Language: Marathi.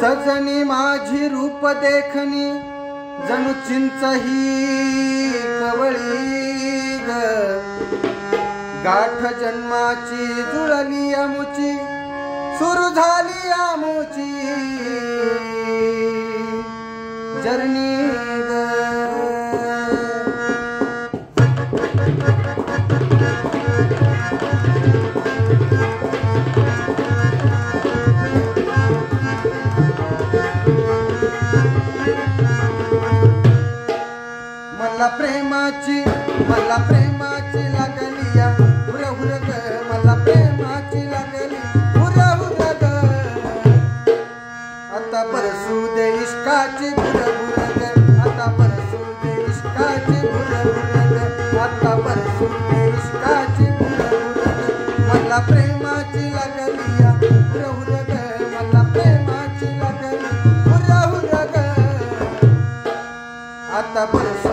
सजनी माझी रूप देखनी जणू चिंच ही कवळी ग गाठ जन्माची जुळली आमुची सुरू झाली आमुची जर्नी ग मला प्रेमाची लागली या हुर हुर ग मला प्रेमाची लागली हुर हुर ग आता बरसू दे इश्काची हुर हुर ग आता बरसू दे इश्काची हुर हुर ग आता बरसू दे इश्काची हुर हुर ग मला प्रेमाची लागली या हुर हुर ग मला प्रेमाची लागली हुर हुर ग आता बरसू